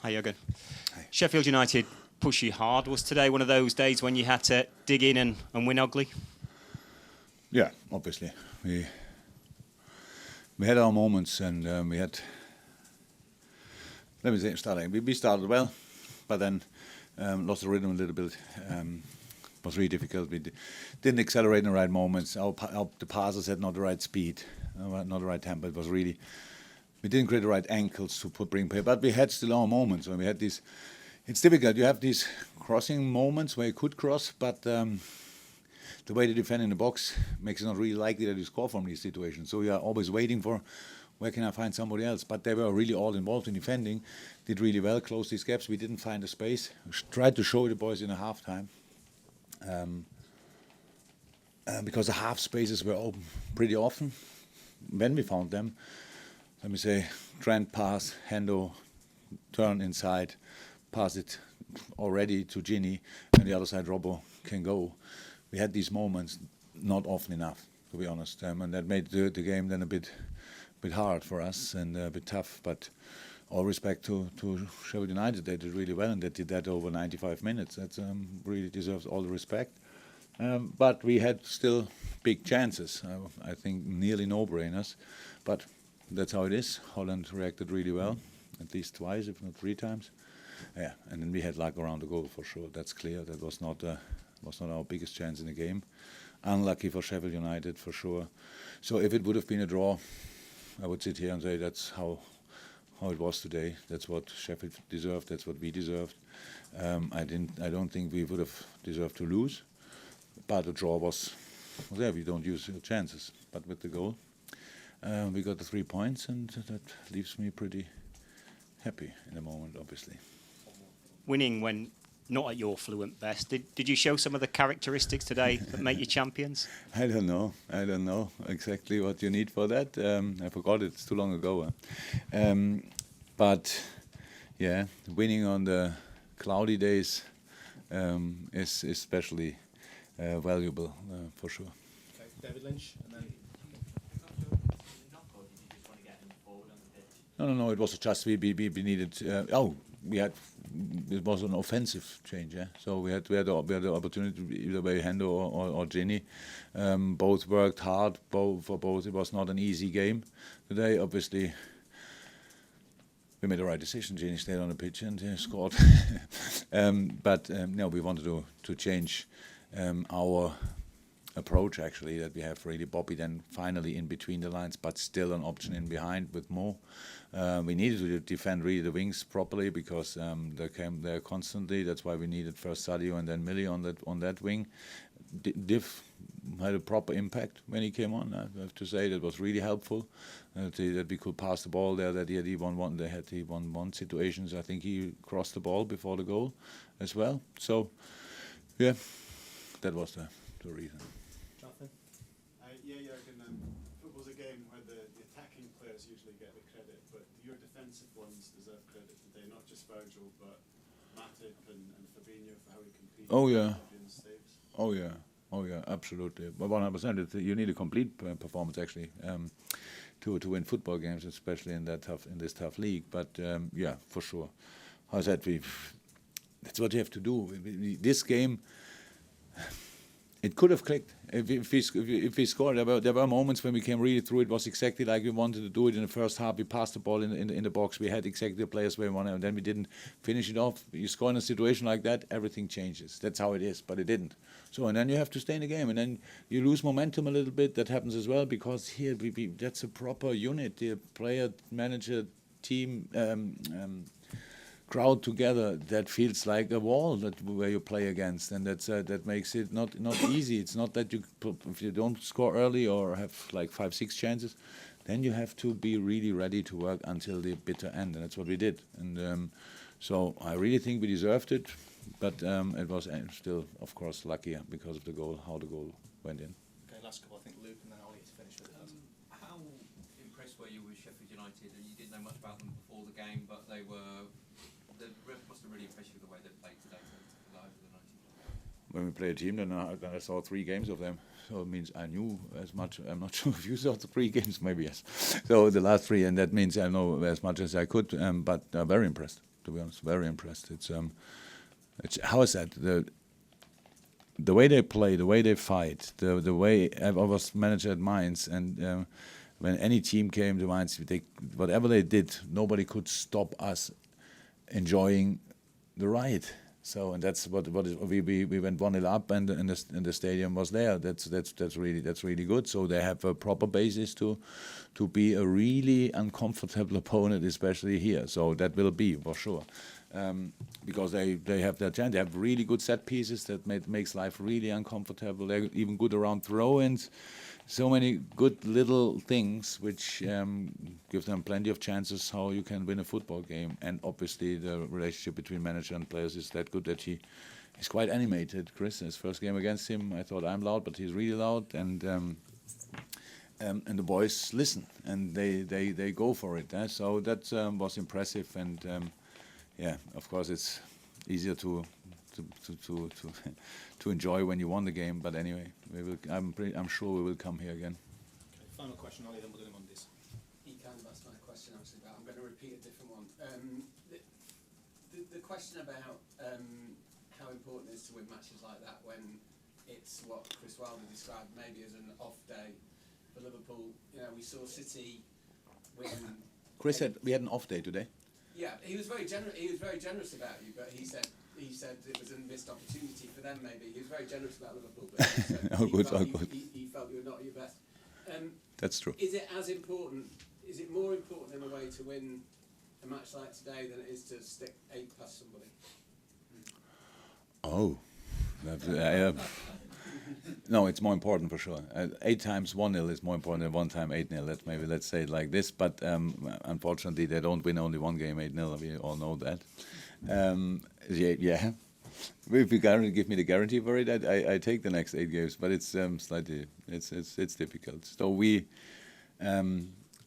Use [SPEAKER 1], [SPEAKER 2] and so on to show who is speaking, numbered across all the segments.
[SPEAKER 1] Hi, Jurgen.
[SPEAKER 2] Hi.
[SPEAKER 1] Sheffield United push you hard. Was today one of those days when you had to dig in and win ugly?
[SPEAKER 2] Yeah, obviously. We had our moments, and we had. Let me say, we started well, but then lost the rhythm a little bit. Was really difficult. We didn't accelerate in the right moments. The passes had not the right speed, not the right tempo. It was really. We didn't create the right ankles to bring play, but we had still our moments when we had these. It's difficult. You have these crossing moments where you could cross, but the way they defend in the box makes it not really likely that you score from these situations. So you are always waiting for where can I find somebody else. But they were really all involved in defending, did really well, closed these gaps. We didn't find the space. We tried to show the boys in a halftime. Because the half spaces were open pretty often. When we found them, let me say, Trent pass, Hendo, turn inside, pass it already to Ginny, and the other side Robbo can go. We had these moments, not often enough, to be honest, and that made the game then a bit hard for us and a bit tough. But all respect to Sheffield United, they did really well, and they did that over 95 minutes. That really deserves all the respect. But we had still big chances. I think nearly no-brainers, but that's how it is. Holland reacted really well, at least twice, if not 3 times. Yeah, and then we had luck around the goal for sure. That's clear. That was not our biggest chance in the game. Unlucky for Sheffield United for sure. So if it would have been a draw, I would sit here and say that's how it was today. That's what Sheffield deserved. That's what we deserved. I don't think we would have deserved to lose. But the draw was there. We don't use chances. But with the goal, we got the 3 points, and that leaves me pretty happy in the moment, obviously.
[SPEAKER 1] Winning when not at your fluent best. Did you show some of the characteristics today that make you champions?
[SPEAKER 2] I don't know exactly what you need for that. I forgot it. It's too long ago. But yeah, winning on the cloudy days is especially valuable for sure.
[SPEAKER 3] Okay, David Lynch, and then.
[SPEAKER 2] No. It was just we needed. It was an offensive change. Yeah. So we had the opportunity to either way Hendo or Ginny. Both worked hard. For both, it was not an easy game today. Obviously, we made the right decision. Ginny stayed on the pitch and scored. But we wanted to change our approach, actually, that we have really Bobby then finally in between the lines, but still an option in behind with Mo. We needed to defend really the wings properly because they came there constantly. That's why we needed first Sadio and then Millie on that wing. Div had a proper impact when he came on. I have to say that was really helpful. That we could pass the ball there. That he had one situations. I think he crossed the ball before the goal as well. So yeah, that was the reason.
[SPEAKER 3] Jonathan?
[SPEAKER 4] Jurgen, football's a game where the attacking players usually get the credit, but your defensive ones deserve credit today, not just Virgil, but Matip and Fabinho for how he competed.
[SPEAKER 2] Oh yeah.
[SPEAKER 4] Saves.
[SPEAKER 2] Oh yeah, absolutely. But 100%, you need a complete performance actually to win football games, especially in this tough league. But yeah, for sure. How I said, that's what you have to do. This game. It could have clicked if we scored. There were moments when we came really through. It was exactly like we wanted to do it in the first half. We passed the ball in the box. We had exactly the players where we wanted, and then we didn't finish it off. You score in a situation like that, everything changes. That's how it is, but it didn't. So and then you have to stay in the game, and then you lose momentum a little bit. That happens as well because here that's a proper unit. The player, manager, team. Crowd together, that feels like a wall where you play against, and that makes it not easy. It's not that if you don't score early or have like 5-6 chances, then you have to be really ready to work until the bitter end, and that's what we did. And so I really think we deserved it, but it was still, of course, lucky because of the goal, how the goal went in.
[SPEAKER 3] Okay, last couple, I think Luke, and then I'll need to finish with it.
[SPEAKER 5] How impressed were you with Sheffield United? You didn't know much about them before the game, but they must have really impressed you with the way they played today to over the 90.
[SPEAKER 2] When we play a team, then I saw 3 games of them. So it means I knew as much. I'm not sure if you saw the 3 games, maybe yes. So the last 3, and that means I know as much as I could. But very impressed. to be honest, very impressed. It's how is that the way they play, the way they fight, the way I was manager at Mainz, and when any team came to Mainz, whatever they did, nobody could stop us enjoying the ride. So, and that's what we went 1-0 up, and the stadium was there. That's really good. So they have a proper basis to be a really uncomfortable opponent, especially here. So that will be for sure, because they have their chance. They have really good set pieces that makes life really uncomfortable. They're even good around throw-ins. So many good little things which give them plenty of chances how you can win a football game. And obviously the relationship between manager and players is that good that he is quite animated. Chris, his first game against him, I thought I'm loud, but he's really loud. And the boys listen and they go for it. So that was impressive. And yeah, of course it's easier to enjoy when you won the game, but anyway, I'm sure we will come here again.
[SPEAKER 3] Okay, final question, Ollie, then we'll do them on this.
[SPEAKER 6] He kind of asked my question actually, but I'm going to repeat a different one. The question about how important it is to win matches like that when it's what Chris Wilder described maybe as an off day for Liverpool. You know, we saw City win.
[SPEAKER 2] Chris said we had an off day today.
[SPEAKER 6] Yeah, he was very generous. He was very generous about you, but he said it was a missed opportunity for them. Maybe he was very generous about Liverpool, but he said he felt you were not at your best.
[SPEAKER 2] That's true.
[SPEAKER 6] Is it as important? Is it more important in a way to win a match like today than it is to stick 8 past somebody?
[SPEAKER 2] Oh, no, it's more important for sure. 8 times 1-0 is more important than 1 time 8-0. Let's say it like this. But unfortunately, they don't win only one game 8-0. We all know that. Yeah. If you give me the guarantee for it, I take the next 8 games. But it's slightly it's difficult. So we.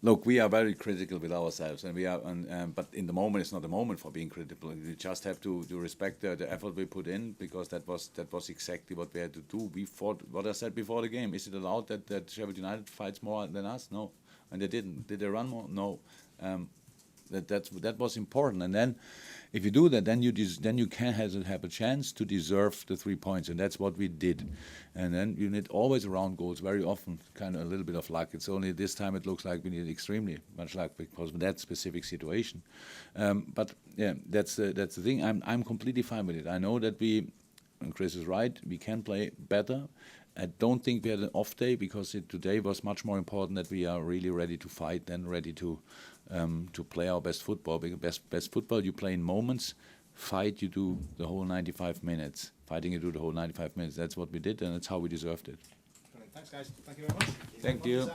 [SPEAKER 2] Look, we are very critical with ourselves, and we are. But in the moment, it's not the moment for being critical. We just have to respect the effort we put in, because that was exactly what we had to do. We fought. What I said before the game: is it allowed that Sheffield United fights more than us? No, and they didn't. Did they run more? No. That was important, and then if you do that, then you can have a chance to deserve the 3 points, and that's what we did. And then you need always around goals, very often kind of a little bit of luck. It's only this time it looks like we need extremely much luck because of that specific situation. But yeah, that's the thing. I'm completely fine with it. I know that and Chris is right, we can play better. I don't think we had an off day, because today was much more important that we are really ready to fight and ready to play our best football. Because best football you play in moments. Fight you do the whole 95 minutes. Fighting you do the whole 95 minutes. That's what we did, and that's how we deserved it.
[SPEAKER 3] Brilliant. Thanks, guys. Thank you very much.
[SPEAKER 2] Thank you.